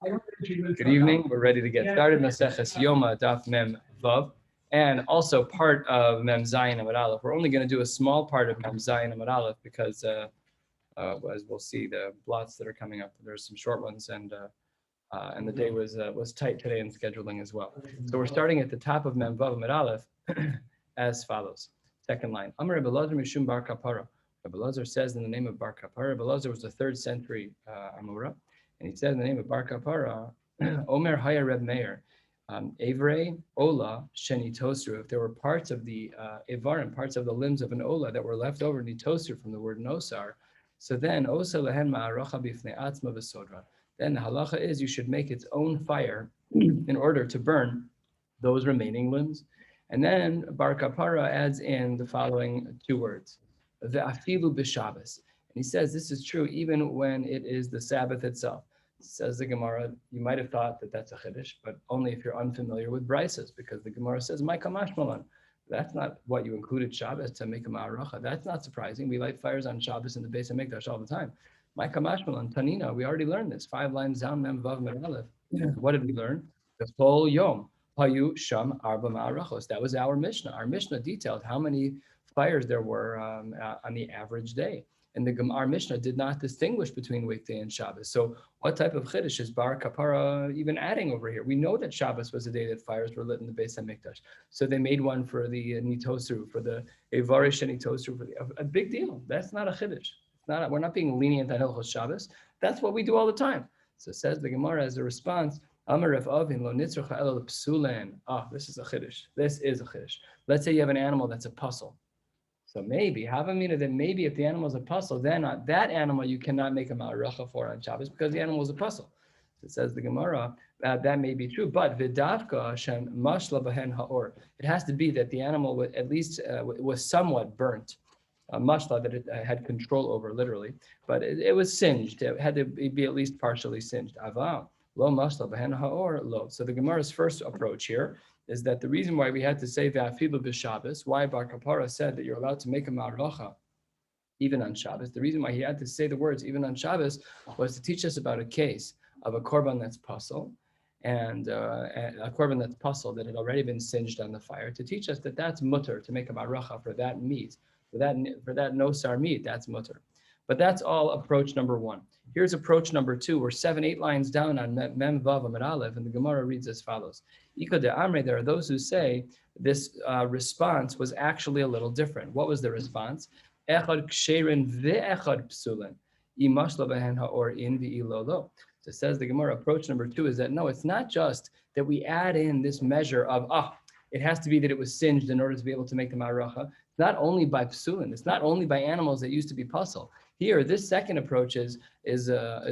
Good evening. We're ready to get started. Maseches Yoma, Daf Mem Vav, and also part of Mem Zayin Amud Aleph. We're only going to do a small part of Mem Zayin Amud Aleph because, as we'll see, the blots that are coming up, there's some short ones, and the day was tight today in scheduling as well. So we're starting at the top of Mem Vav Amud Aleph as follows. Second line. Amar Rabbi Elazar Mishum Bar Kapara. Rabbi Elazar says in the name of Bar Kapara. Rabbi Elazar was the 3rd century Amora. And he said in the name of Bar Kapara, Omer Haya Reb Meir, Evrei Ola Sheni Tosru. If there were parts of the Ivarim, parts of the limbs of an Ola that were left over Nitosru from the word Nosar, so then Osa Lehen Ma'aracha Bifnei Atzma V'Sodra. Then the halacha is you should make its own fire in order to burn those remaining limbs. And then Bar Kapara adds in the following 2 words, Ve'afilu b'Shabbos. And he says this is true even when it is the Sabbath itself. Says the Gemara, you might have thought that that's a chiddush, but only if you're unfamiliar with brises, because the Gemara says, "My kamash malan." That's not what you included Shabbos to make a ma'aracha. That's not surprising. We light fires on Shabbos in the Beis HaMikdash all the time. My kamash malan, Tanina, we already learned this. 5 lines down, Mem Vav Mem Aleph. What did we learn? The whole Yom, Hayu Sham Arba Ma'arachos. That was our Mishnah. Our Mishnah detailed how many fires there were on the average day. And our Mishnah did not distinguish between weekday and Shabbos. So what type of chiddush is Bar Kapara even adding over here? We know that Shabbos was the day that fires were lit in the Beis HaMikdash. So they made one for the Nitosru, for the Evarish and Nitosru, for a big deal. That's not a chiddush. We're not being lenient on Hilchos Shabbos. That's what we do all the time. So says the Gemara as a response, Amar Rav Avin lo nitzrucha ela psulen. This is a chiddush. This is a chiddush. Let's say you have an animal that's a puzzle. So maybe, Havamina, that maybe if the animal is a puzzle, then that animal you cannot make a ma'aracha for on Shabbos because the animal is a puzzle. So it says the Gemara, that may be true, but vidavka shem mashla behen ha'or. It has to be that the animal at least was somewhat burnt. Mashla, that it had control over, literally, but it was singed. It had to be at least partially singed. Aval, lo mashla behen ha'or, lo. So the Gemara's first approach here is that the reason why we had to say Ve'afilu b'Shabbos, why Bar Kapara said that you're allowed to make a ma'aracha even on Shabbos, the reason why he had to say the words even on Shabbos was to teach us about a case of a korban that's pasul, and a korban that's pasul that had already been singed on the fire, to teach us that that's mutter, to make a ma'aracha for that meat, for that nosar meat, that's mutter. But that's all approach number 1. Here's approach number 2. We're 7-8 lines down on Mem Vav Amud Aleph, and the Gemara reads as follows. Ika de Amre, there are those who say this response was actually a little different. What was the response? Echad ksherin ve'echad psulin. Imash lo behen ha'or in ve'ilo lo. So it says the Gemara, approach number 2 is that no, it's not just that we add in this measure of, it has to be that it was singed in order to be able to make the ma'aracha. It's not only by psulin. It's not only by animals that used to be pasul. Here, this second approach is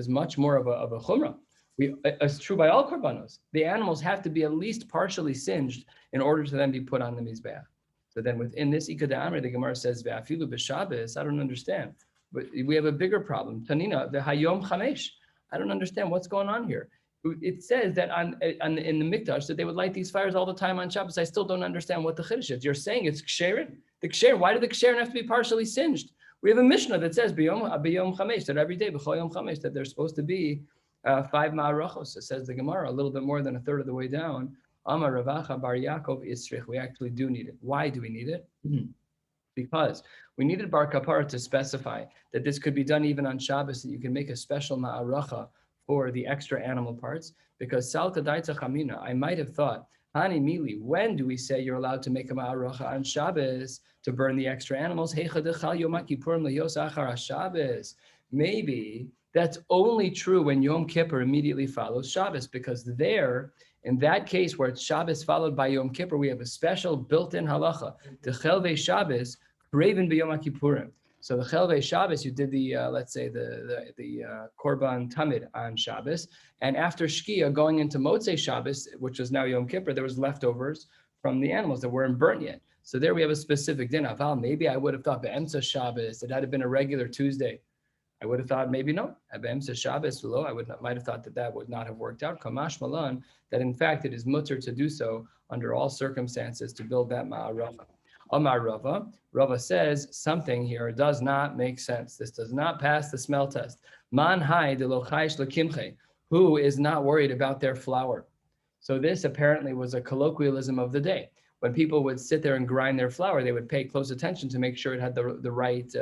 much more of a chumrah. It's true by all korbanos. The animals have to be at least partially singed in order to then be put on the mizbeach. So then within this Ika D'Amri, the Gemara says, Ve'afilu b'Shabbos, I don't understand. But we have a bigger problem. Tanina, the Hayom Chamesh. I don't understand what's going on here. It says that in the Mikdash that they would light these fires all the time on Shabbos. I still don't understand what the chiddush is. You're saying it's ksherin. The ksher, why did the ksherin have to be partially singed? We have a Mishnah that says b'yom chamesh, that every day b'chol yom chamesh, that there's supposed to be 5 ma'arachos. It says the Gemara, a little bit more than a third of the way down. Amar Ravacha bar Yaakov Isrich. We actually do need it. Why do we need it? Because we needed Bar Kapara to specify that this could be done even on Shabbos, that you can make a special ma'aracha for the extra animal parts. Because Salka Daitza Chamina, I might have thought, Hani Mili, when do we say you're allowed to make a ma'aracha on Shabbos to burn the extra animals? Maybe that's only true when Yom Kippur immediately follows Shabbos, because there, in that case where it's Shabbos followed by Yom Kippur, we have a special built-in halacha. The Chelvei Shabbos, Raven b'Yom Kippurim. So the Chelvei Shabbos, you did the let's say the Korban Tamid on Shabbos, and after Shkia going into Motzei Shabbos, which is now Yom Kippur, there was leftovers from the animals that weren't burnt yet. So there we have a specific din. Aval, maybe I would have thought be'emtza Shabbos, it had been a regular Tuesday. I would have thought maybe no. Be'emtza Shabbos below, might have thought that would not have worked out. Kamash malan, that in fact it is mutter to do so under all circumstances to build that ma'aracha. Amar Rava. Rava says something here does not make sense. This does not pass the smell test. Man hai de lo chaish lekimche. who is not worried about their flour. So this apparently was a colloquialism of the day. When people would sit there and grind their flour, they would pay close attention to make sure it had the right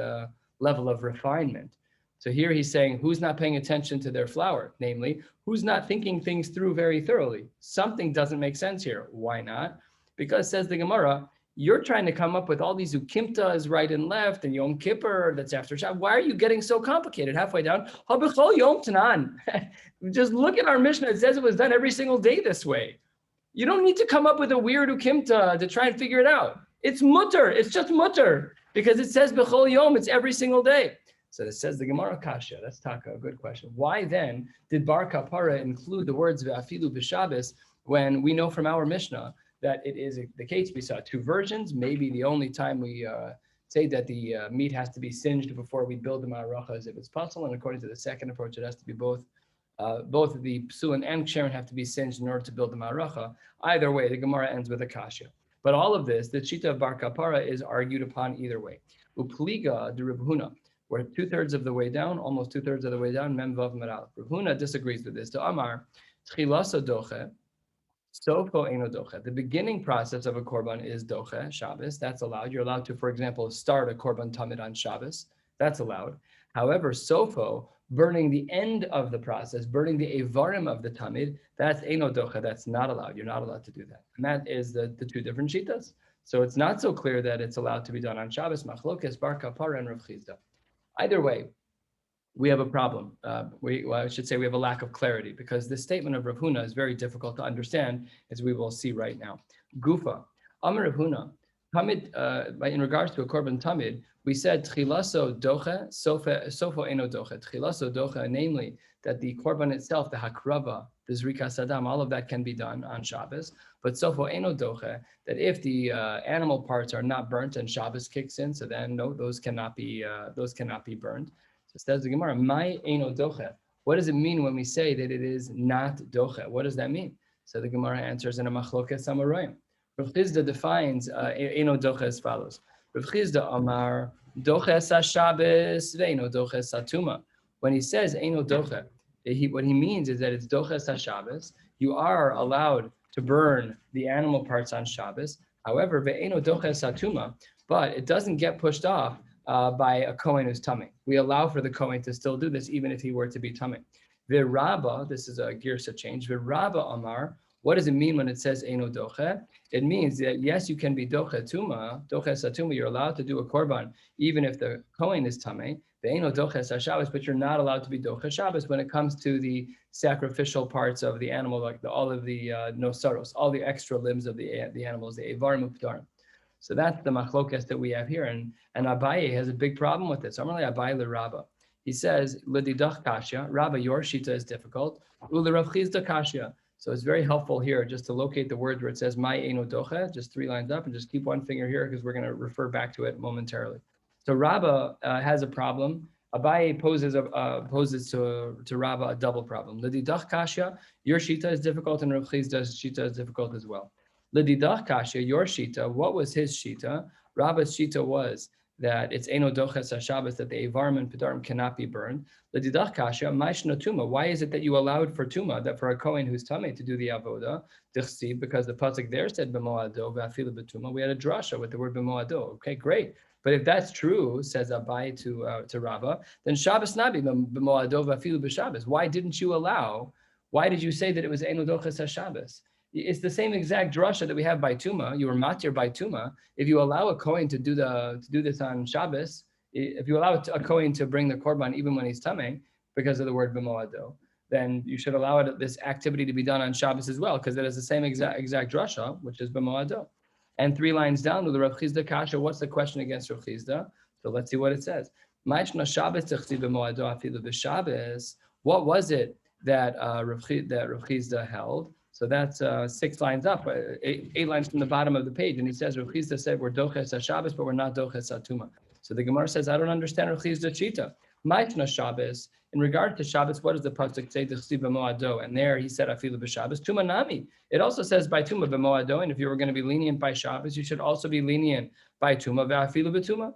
level of refinement. So here he's saying, who's not paying attention to their flour? Namely, who's not thinking things through very thoroughly? Something doesn't make sense here. Why not? Because, says the Gemara, you're trying to come up with all these ukimtas right and left, and Yom Kippur, that's after Shabbat. Why are you getting so complicated? Halfway down, Yom Tanan. Just look at our Mishnah. It says it was done every single day this way. You don't need to come up with a weird ukimta to try and figure it out. It's mutter. It's just mutter because it says b'chol yom. It's every single day. So it says the Gemara kasha. That's taka, a good question. Why then did bar kapara include the words ve'afilu b'Shabbos when we know from our Mishnah that it is the case? We saw two versions. Maybe the only time we say that the meat has to be singed before we build the ma'aracha is if it's possible, and according to the second approach, it has to be both of the psulin and ksherin have to be singed in order to build the ma'aracha. Either way, the Gemara ends with a kasha. But all of this, the Shita of Bar Kapara is argued upon either way. Upliga de Reb Huna, we're 2/3 of the way down, almost 2/3 of the way down, Mem Vav Meral. Reb Huna disagrees with this. To Amar, Tchilasa doche, Sofo eno doche. The beginning process of a korban is doche, Shabbos. That's allowed. You're allowed to, for example, start a korban tamid on Shabbos. That's allowed. However, Sofo, burning the end of the process, burning the evarim of the tamid, that's eno docha, that's not allowed. You're not allowed to do that. And that is the two different shitas. So it's not so clear that it's allowed to be done on Shabbos, machlokes, bar kapara, and Rav Chizda. Either way, we have a problem. I should say we have a lack of clarity because this statement of Rav Huna is very difficult to understand, as we will see right now. Gufa, Amar Rav Huna, tamid, in regards to a korban tamid, we said tchilaso doche, sofo eno doche. Tchilaso doche, namely that the korban itself, the hakrava, the zrikas adam, all of that can be done on Shabbos. But sofo eno doche, that if the animal parts are not burnt and Shabbos kicks in, so then no, those cannot be burned. So says the Gemara, my eno doche. What does it mean when we say that it is not doche? What does that mean? So the Gemara answers in a machloket samarayim. Rav Chizda defines eno doche as follows. Rav Chizda Amar doches ha-Shabbos ve'eno doches ha-Tuma. When he says eno doche, what he means is that it's doches ha-Shabbos. You are allowed to burn the animal parts on Shabbos. However, ve'eno doches ha-Tuma, but it doesn't get pushed off by a Kohen who's tummy. We allow for the Kohen to still do this, even if he were to be tummy. Ve'Rabba, this is a girsa change. Ve'Rabba Amar, what does it mean when it says eno doche? It means that yes, you can be doche satuma. You're allowed to do a korban even if the Kohen is tamei. The eno doche Shabbos, but you're not allowed to be doche Shabbos when it comes to the sacrificial parts of the animal, like all of the nosaros, all the extra limbs of the animals, the evarim updarim. So that's the machlokes that we have here, and Abaye has a big problem with this. Amarle Abaye le Rabba. He says l'didach kasha. Rabba, your shita is difficult. Ule Rav Chizda kasha. So it's very helpful here just to locate the word where it says my eno doche, just 3 lines up, and just keep one finger here because we're going to refer back to it momentarily. So Rabba has a problem. Abaye poses to Rabba a double problem. L'didach kasha, your shita is difficult, and Rav Chizda's shita is difficult as well. L'didach kasha, your shita, what was his shita? Rabba's shita was that it's eno doches ha-Shabbos, that the evarim and pedarim cannot be burned. L'didach kasha, ma'ishna tuma. Why is it that you allowed for tuma, that for a kohen who's tamei to do the avoda? Dichsi, because the pasuk there said b'moado v'afilu b'tuma. We had a drasha with the word b'moado. Okay, great. But if that's true, says Abai to Rabba, then Shabbos nabi b'moado v'afilu b'Shabbos. Why didn't you allow? Why did you say that it was eno doches ha-Shabbos? It's the same exact drasha that we have by Tuma. You were matir by Tuma. If you allow a Kohen to do this on Shabbos, if you allow a Kohen to bring the korban even when he's tamei because of the word b'moado, then you should allow this activity to be done on Shabbos as well, because it is the same exact drasha, which is b'moado. And 3 lines down to the Rav Chizda kasha. What's the question against Rav Chizda? So let's see what it says. What was it that Rav Chizda held? So that's 6 lines up, 8 lines from the bottom of the page. And he says, Rav Chizda said, we're doches ha-Shabbos, but we're not doches ha-Tuma. So the Gemara says, I don't understand Rav Chizda shita. Ma'itna Shabbos, in regard to Shabbos, what does the pasuk say? D'chsi b'moado, and there he said, afilu b'Shabbos. Tuma nami. It also says by Tuma b'moado, and if you were going to be lenient by Shabbos, you should also be lenient by Tuma v'afilu b'Tuma.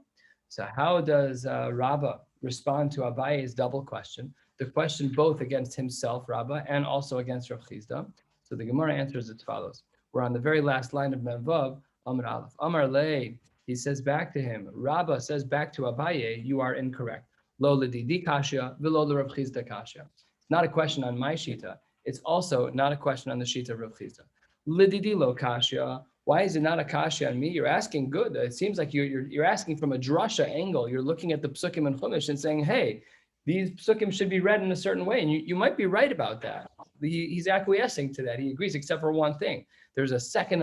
So how does Rabbah respond to Abaye's double question? the question both against himself, Rabbah, and also against Rav Chizda. So the Gemara answers as follows. We're on the very last line of Mem Vav, Amar Aleph. Amar Lei, he says back to him, Rabbah says back to Abaye, you are incorrect. Lo l'didi kasha, v'lo l'Rav Chizda kasha. It's not a question on my shita. It's also not a question on the shita of Rav Chizda. L'didi lo kasha. Why is it not a kasha on me? You're asking good. It seems like you're asking from a drasha angle. You're looking at the psukim and chumash and saying, hey, these psukim should be read in a certain way. And you might be right about that. He's acquiescing to that. He agrees, except for one thing. There's a second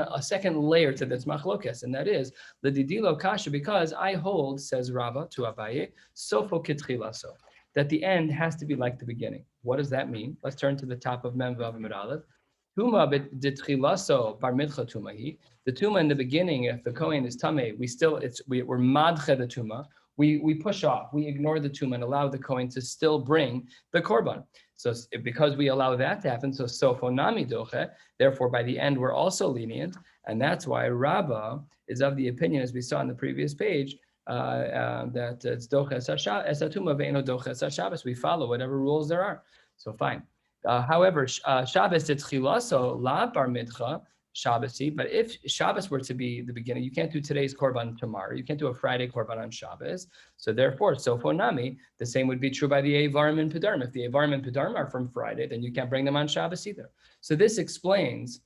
layer to this machlokes, and that is the didilo kasha, because I hold, says Rava to Abaye, sofo kitchilaso, that the end has to be like the beginning. What does that mean? Let's turn to the top of Mem Vav Amud Aleph. Tuma b'tchilaso bar midcha tumahi. The tuma in the beginning, if the kohen is tameh, we're madche the tuma. We push off, we ignore the tuma and allow the kohen to still bring the korban. So because we allow that to happen, so sofo nami doche, therefore by the end we're also lenient, and that's why Rabbah is of the opinion, as we saw on the previous page, that it's doche esatuma ve'eno doche esashabbos. We follow whatever rules there are. So fine. However, Shabbos etchilaso la bar midcha Shabbos, but if Shabbos were to be the beginning, you can't do today's korban tomorrow. You can't do a Friday korban on Shabbos. So therefore, sofo nami, the same would be true by the Avarim and Pedarim. If the Avarim and Pedarim are from Friday, then you can't bring them on Shabbos either. So this explains.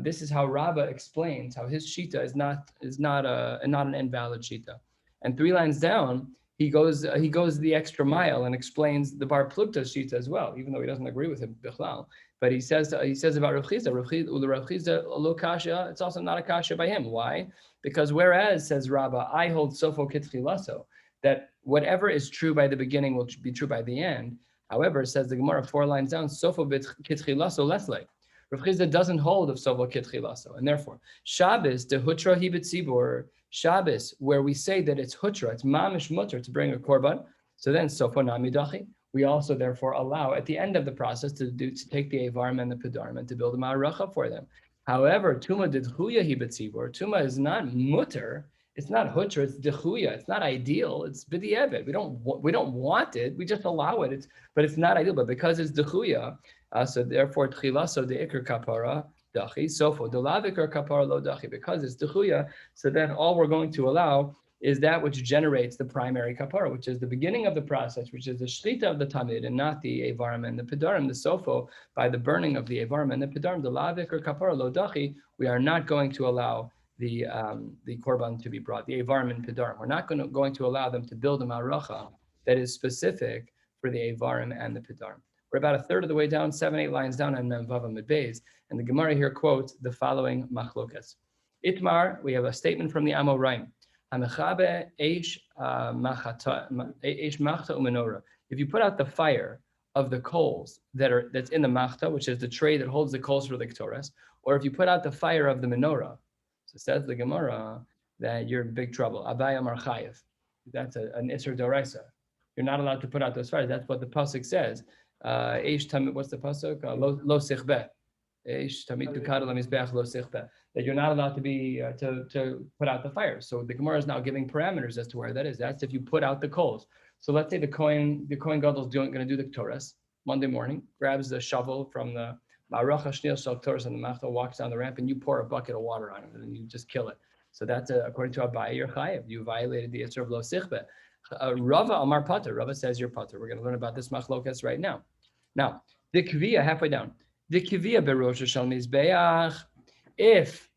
This is how Rabbah explains how his shita is not an invalid shita. And 3 lines down, he goes the extra mile and explains the Bar Plukta's shita as well, even though he doesn't agree with him bichlal. But he says about Rav Chizda, Rav Chizda lo kasha, it's also not a kasha by him. Why? Because whereas, says Rabbah, I hold sofo kitchilaso, that whatever is true by the beginning will be true by the end. However, says the Gemara 4 lines down, sofo kitchilaso lesle. Rav Chizda doesn't hold of sofo kitchilaso, and therefore Shabbos de hutra hi b'tzibur, Shabbos where we say that it's hutra, it's mamish mutter to bring a korban. So then sofo nami dachi. We also therefore allow at the end of the process to take the Avarim and the Pedarim and to build a Ma'aracha for them. However, Tuma d'chuya hi b'tzibur. Tuma is not mutter. It's not hutra. It's d'chuya. It's not ideal. It's b'di'evet. We don't want it. We just allow it. But it's not ideal. But because it's d'chuya, so therefore tchilaso de'ikr kapara dachi sofo de'lavikr kapara lo dachi. Because it's d'chuya, so then all we're going to allow is that which generates the primary kapara, which is the beginning of the process, which is the shlita of the tamid, and not the avarim and the pedarim, the sofo, by the burning of the avarim and the pedarim, the lavik or kapara lo dachi. We are not going to allow the korban to be brought, the avarim and pedarim. We're not going to allow them to build a ma'aracha that is specific for the avarim and the pedarim. We're about a third of the way down, 7-8 lines down on Mem Vav Amud Beis, and the Gemara here quotes the following machlokas. Itmar, we have a statement from the Amoraim. If you put out the fire of the coals that's in the machta, which is the tray that holds the coals for the ketores, or if you put out the fire of the menorah, so says the Gemara that you're in big trouble. Abaya marchayev. That's an isur doraisa. You're not allowed to put out those fires. That's what the pasuk says. What's the pasuk? Lo sichbeh. That you're not allowed to be to put out the fire. So the Gemara is now giving parameters as to where that is. That's if you put out the coals. So let's say the Kohen Gadol is going to do the Ketores Monday morning, grabs the shovel from the Ma'aracha Shnil Shal Ketores and the Machta, walks down the ramp, and you pour a bucket of water on it, and you just kill it. So that's according to Abaye, you're chayev. You violated the Yisur of Lo Sichbeh. Rava Amar Pater. Rava says you're Pater. We're going to learn about this machlokas right now. Now, the Kviya, halfway down. The Kviya beRosh Shal Mizbeach. If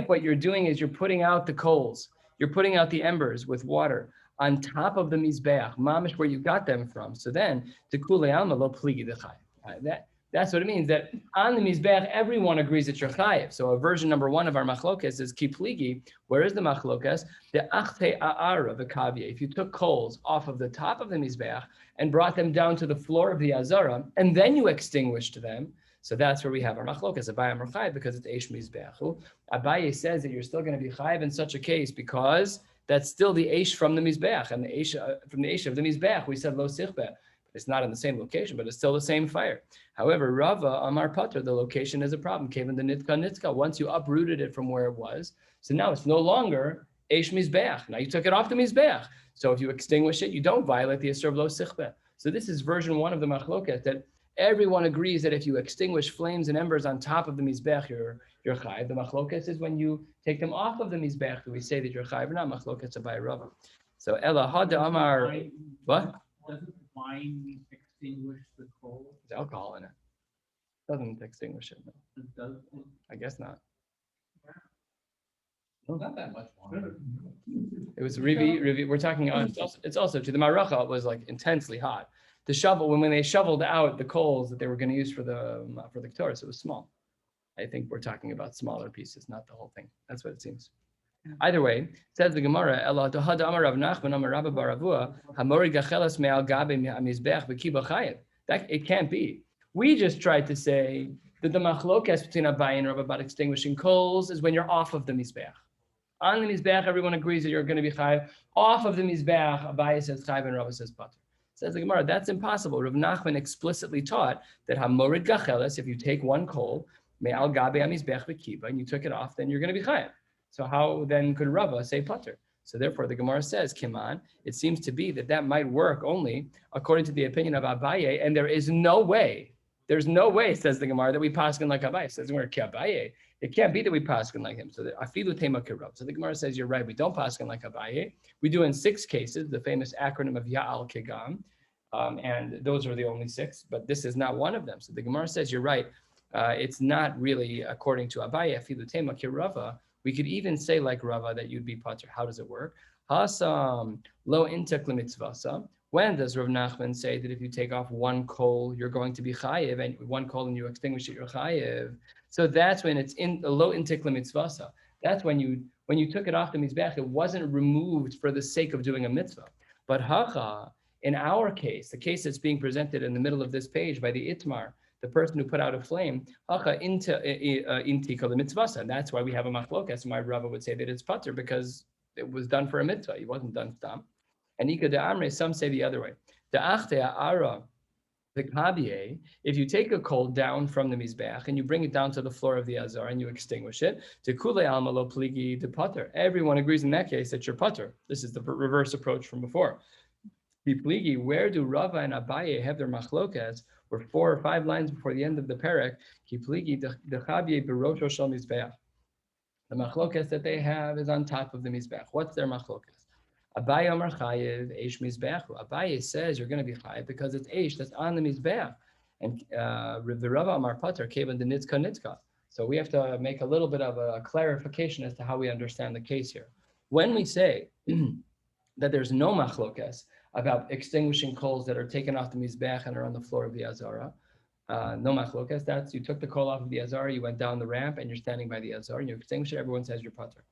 what you're doing is you're putting out the coals, you're putting out the embers with water on top of the Mizbeach, mamish where you got them from. So then, the Kulei Alma Lo Pligi D'Chayev. That's what it means, that on the Mizbeach, everyone agrees that you're chayev. So version number 1 of our machlokas is kipligi. Where is the machlokas? The achte a'ara v'kavye. If you took coals off of the top of the Mizbeach and brought them down to the floor of the Azara, and then you extinguished them, so that's where we have our machlokas. Abaye amar chayev because it's eish Mizbeach. Abaye says that you're still going to be chayev in such a case because that's still the eish from the Mizbeach. And the eish from the eish of the Mizbeach, we said lo sichbeh. It's not in the same location, but it's still the same fire. However, Rava Amar Pater, the location is a problem. Kevin the nitka. Once you uprooted it from where it was, so now it's no longer eish mizbeach. Now you took it off the mizbeach. So if you extinguish it, you don't violate the Yisur of Lo Sichbeh. So this is version 1 of the machloket, that everyone agrees that if you extinguish flames and embers on top of the mizbech, you're chayiv. The machloket is when you take them off of the mizbech, do we say that you're chayiv or not? Machloket Abai Rava. So Ella Had Amar, what? Doesn't wine extinguish the coal? There's alcohol in it. Doesn't extinguish it. No. It does. I guess not. Not that much water. It was Rivi. We're talking. It's also to the maracha. It was like intensely hot. The shovel when they shoveled out the coals that they were going to use for the Torah, it was small. I think we're talking about smaller pieces, not the whole thing. That's what it seems. Either way, says the Gemara, that it can't be. We just tried to say that the machlokas between Abai and Rav about extinguishing coals is when you're off of the mizbeach. On the mizbeach, everyone agrees that you're going to be chayiv. Off of the mizbeach, Abai says chayiv and Rav says pater. Says the Gemara, that's impossible. Rav Nachman explicitly taught that hamorid gacheles, if you take one coal, me'al gabe hamizbeach v'kiba, and you took it off, then you're going to be chayiv. So how then could Rava say pater? So therefore, the Gemara says, Kiman, it seems to be that might work only according to the opinion of Abaye, and there is no way, there's no way, says the Gemara, that we paskin like Abaye. Says the Gemara, Ki Abaye. It can't be that we paskin like him. So the afilu tema kirav. So the Gemara says, you're right, we don't paskin like Abaye. We do in 6 cases, the famous acronym of Ya'al Kegam, and those are the only 6, but this is not one of them. So the Gemara says, you're right, it's not really according to Abaye, afilu tema kirava. We could even say like Rava that you'd be pater. How does it work? Hasam lo intek lemitzvasa. When does Rav Nachman say that if you take off one coal, you're going to be chayiv, and one coal and you extinguish it, you're chayiv? So that's when it's in lo intek lemitzvasa. That's when you took it off the mizbech, it wasn't removed for the sake of doing a mitzvah. But hacha, in our case, the case that's being presented in the middle of this page by the Itmar, the person who put out a flame, and that's why we have a machlokas. My Rava would say that it's pater because it was done for a mitzvah. It wasn't done stam. And ika de amre, some say the other way. The achte ara, the kabie, if you take a coal down from the mizbeach and you bring it down to the floor of the azar and you extinguish it, to kule alma lo pligi de pater. Everyone agrees in that case that you're pater. This is the reverse approach from before. Pligi, where do Rava and Abaye have their machlokas? We're 4 or 5 lines before the end of the parak. The machlokas that they have is on top of the mizbech. What's their machlokas? Abaye Amar Chayev Eish Mizbechu. Abaye says you're going to be chayev because it's Eish that's on the mizbech, and the Rava Amar Pater Kevan the Nitzka Nitzka. So we have to make a little bit of a clarification as to how we understand the case here. When we say that there's no machlokas about extinguishing coals that are taken off the mizbech and are on the floor of the azara. No machlokas, that's you took the coal off of the azara, you went down the ramp and you're standing by the azara and you extinguish it, everyone says you're pater.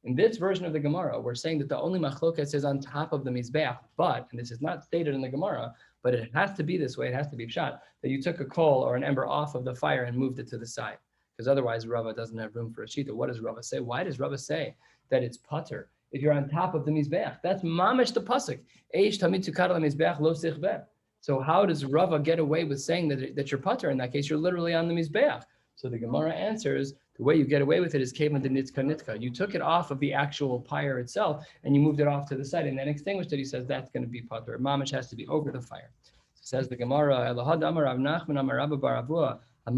In this version of the Gemara, we're saying that the only machlokas is on top of the mizbech, but, and this is not stated in the Gemara, but it has to be this way, it has to be pshat, that you took a coal or an ember off of the fire and moved it to the side. Because otherwise Rava doesn't have room for a shita. What does Rava say? Why does Rava say that it's pater if you're on top of the mizbech? That's mamish the pasuk. Eish tamid tukar mizbech lo sichbeh. So how does Rava get away with saying that you're pater? In that case, you're literally on the mizbech. So the Gemara answers, the way you get away with it is kevan de nitzka nitzka. You took it off of the actual pyre itself and you moved it off to the side and then extinguished it. He says that's going to be pater. Mamish has to be over the fire. Says the Gemara, Elahad Amar Rav Nachman Amar Rabba bar Avua. But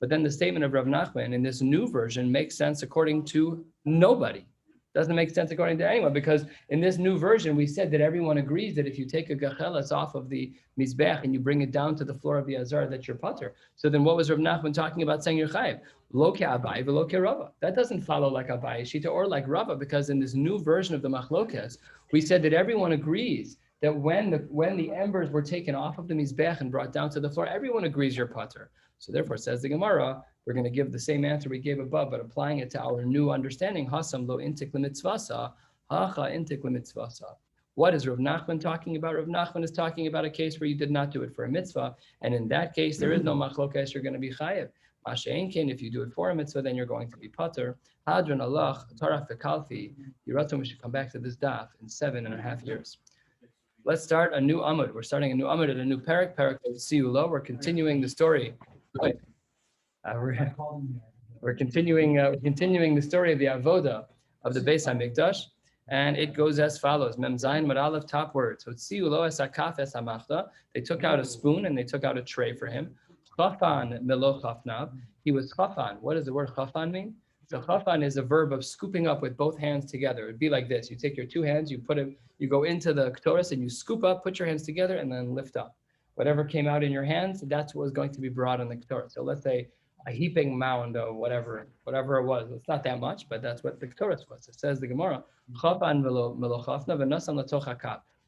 then the statement of Rav Nachman in this new version makes sense according to nobody. Doesn't make sense according to anyone, because in this new version, we said that everyone agrees that if you take a gachelas off of the mizbech and you bring it down to the floor of the azar, that you're pater. So then what was Rav Nachman talking about saying you're chayiv? Lo ke Abai v'lo ke Rava. That doesn't follow like Abai Shita or like Rava, because in this new version of the machlokas, we said that everyone agrees that when the embers were taken off of the mizbech and brought down to the floor, everyone agrees you're pater. So therefore, says the Gemara, we're going to give the same answer we gave above, but applying it to our new understanding. Hasam lo intik lemitzvasa, hacha intik lemitzvasa. What is Rav Nachman talking about? Rav Nachman is talking about a case where you did not do it for a mitzvah, and in that case, there is no machlokas, you're going to be chayev. Masha'enkin, if you do it for a mitzvah, then you're going to be pater. Hadron Allah, taraf v'kalfi. Yiratum, we should come back to this daf in 7.5 years. Let's start a new amud. We're starting a new amud at a new parak of Siulo. We're continuing the story. We're continuing the story of the avoda of the Beis Hamikdash. And it goes as follows: Mem Zayin Mad Aleph, top word. So tziu lo es hakaf es hamachta. They took out a spoon and they took out a tray for him. Chafan melo chafnav. He was chafan. What does the word chafan mean? So chafan is a verb of scooping up with both hands together. It'd be like this: you take your two hands, you put it, you go into the ktoris and you scoop up, put your hands together, and then lift up. Whatever came out in your hands, that's what was going to be brought in the ktoris. So let's say a heaping mound of whatever it was. It's not that much, but that's what the ktoris was. It says the Gemara.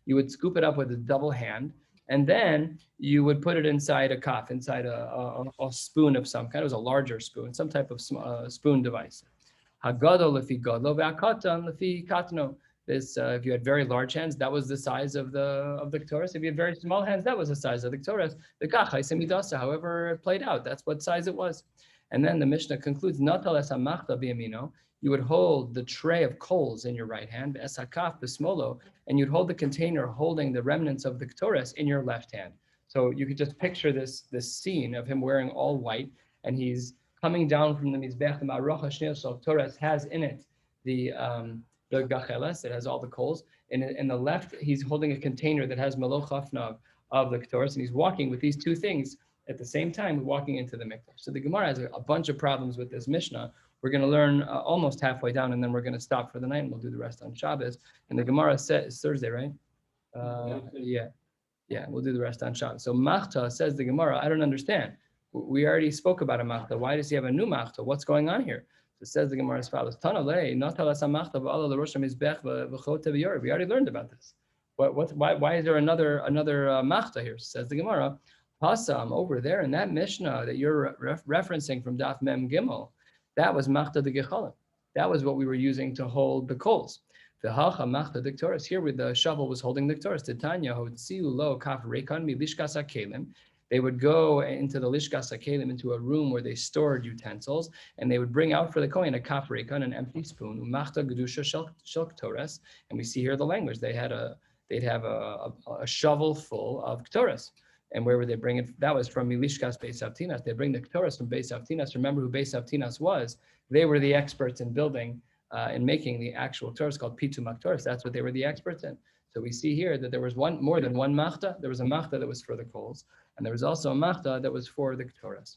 You would scoop it up with a double hand, and then you would put it inside a kaf, inside a spoon of some kind. It was a larger spoon, some type of spoon device. This, if you had very large hands, that was the size of the ktoris. If you had very small hands, that was the size of the ktoris. However it played out, that's what size it was. And then the Mishnah concludes, you would hold the tray of coals in your right hand, and you'd hold the container holding the remnants of the ktoris in your left hand. So you could just picture this scene of him wearing all white, and he's coming down from the Mizbech. The Ma'aroch HaShnei Shel Ktoris has in it the gacheles, it has all the coals. And in the left, he's holding a container that has melo chafnav of the ktoris, and he's walking with these two things at the same time, walking into the mikdash. So the Gemara has a bunch of problems with this Mishnah. We're going to learn almost halfway down, and then we're going to stop for the night, and we'll do the rest on Shabbos. And the Gemara says, it's Thursday, right? Yeah, we'll do the rest on Shabbos. So Machta, says the Gemara, I don't understand. We already spoke about a Machta. Why does he have a new Machta? What's going on here? So it says the Gemara as follows. We already learned about this. Why is there another Machta here? Says the Gemara, Hasam, over there in that Mishnah that you're referencing from Daf Mem Gimel, that was Machta de Gechalim. That was what we were using to hold the coals. The Hacha Machta de Ktoris, here with the shovel was holding the Ktoris. Titanya Hotziu Lo Kaf Rekan Mi Lishkas HaKelim. They would go into the Lishkas HaKelim, into a room where they stored utensils, and they would bring out for the Kohen a kaf rekan, an empty spoon, Machta Gedusha Shel Ktoris. And we see here the language. They'd have a shovel full of Ktoris. And where would they bring it? That was from Milishkas Beis Avtinas. They bring the Ktoris from Beis Avtinas. Remember who Beis Avtinas was? They were the experts in building, in making the actual Ktoris called Pitum HaKtoris. That's what they were the experts in. So we see here that there was more than one Machta. There was a Machta that was for the coals, and there was also a Machta that was for the Ktoris.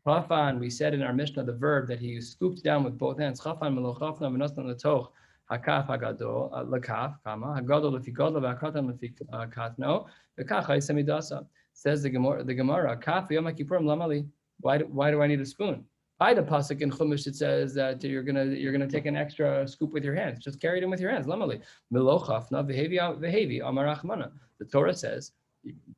Chafan, we said in our Mishnah the verb that he scooped down with both hands. Chafan melo chafna v'nostan letoch hakaf hagadol lekaf kama hagadol lefi gadol v'akatan lefi katno v'kach ha'isem. Says the Gemara, Kaf Yom Kippurim lamali. Why do I need a spoon? By the pasuk in Chumash, it says that you're gonna take an extra scoop with your hands. Just carry it in with your hands. Lamali. Melochafna v'hevi amarachmana. The Torah says,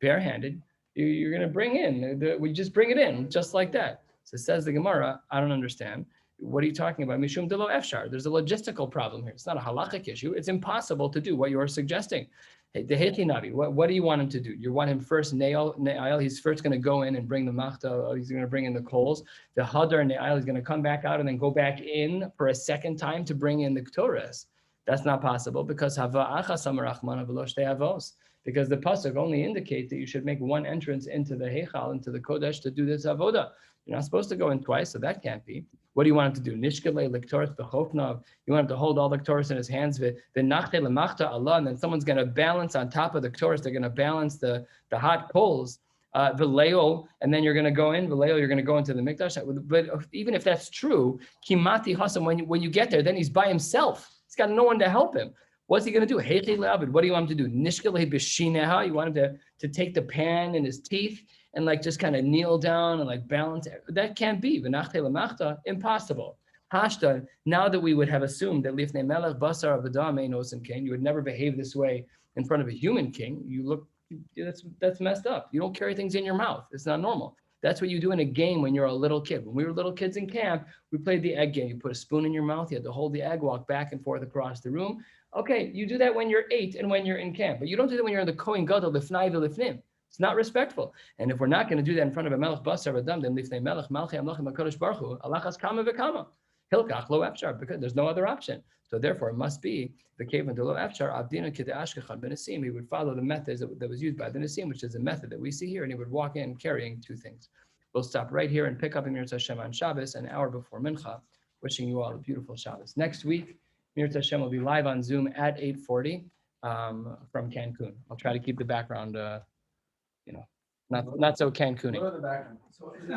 barehanded, you're gonna bring in. We just bring it in, just like that. So it says the Gemara, I don't understand. What are you talking about? Mishum delo efshar. There's a logistical problem here. It's not a halachic issue. It's impossible to do what you're suggesting. Hey, the Hechinavi, what do you want him to do? You want him first nail. He's first going to go in and bring the machta. He's going to bring in the coals. The hadar nail. He's going to come back out and then go back in for a second time to bring in the ktores. That's not possible because hava achas amarachman v'lo shtei avos. Because the pasuk only indicates that you should make one entrance into the heichal, into the kodesh, to do this avoda. You're not supposed to go in twice, so that can't be. What do you want him to do? Nishkele lektoris b'chofnav. You want him to hold all the ktoris in his hands. V'nachte lemachta Allah, and then someone's going to balance on top of the ktoris. They're going to balance the hot coals. V'leo, and then you're going to go in. V'leo, you're going to go into the mikdash. But even if that's true, kimati hasam. When you get there, then he's by himself. He's got no one to help him. What's he going to do? Heichi le'abed. What do you want him to do? Nishkele b'shineha. You want him to take the pan in his teeth and like just kind of kneel down and like balance. That can't be. V'nachte lemachta, impossible. Hashta, now that we would have assumed that lifnei melech basar avadam ein osin king, you would never behave this way in front of a human king. That's messed up. You don't carry things in your mouth. It's not normal. That's what you do in a game when you're a little kid. When we were little kids in camp, we played the egg game. You put a spoon in your mouth. You had to hold the egg, walk back and forth across the room. Okay, you do that when you're 8 and when you're in camp, but you don't do that when you're in the Kohen Gadol lifnai v'lifnim. It's not respectful. And if we're not going to do that in front of a melech basar v'dam, then lifnei melech malchei amlachim hakadosh baruch hu alachas kama v'kama hilkach lo efshar, because there's no other option. So therefore, it must be the kevan de lo efshar abdina k'de ashkechad b'nesim. He would follow the methods that was used by the nesim, which is a method that we see here, and he would walk in carrying two things. We'll stop right here and pick up in Yirtzeh Hashem on Shabbos, an hour before Mincha. Wishing you all a beautiful Shabbos. Next week Mirza Hashem will be live on Zoom at 8:40 from Cancun. I'll try to keep the background, not so Cancun-y. What are the background? So is it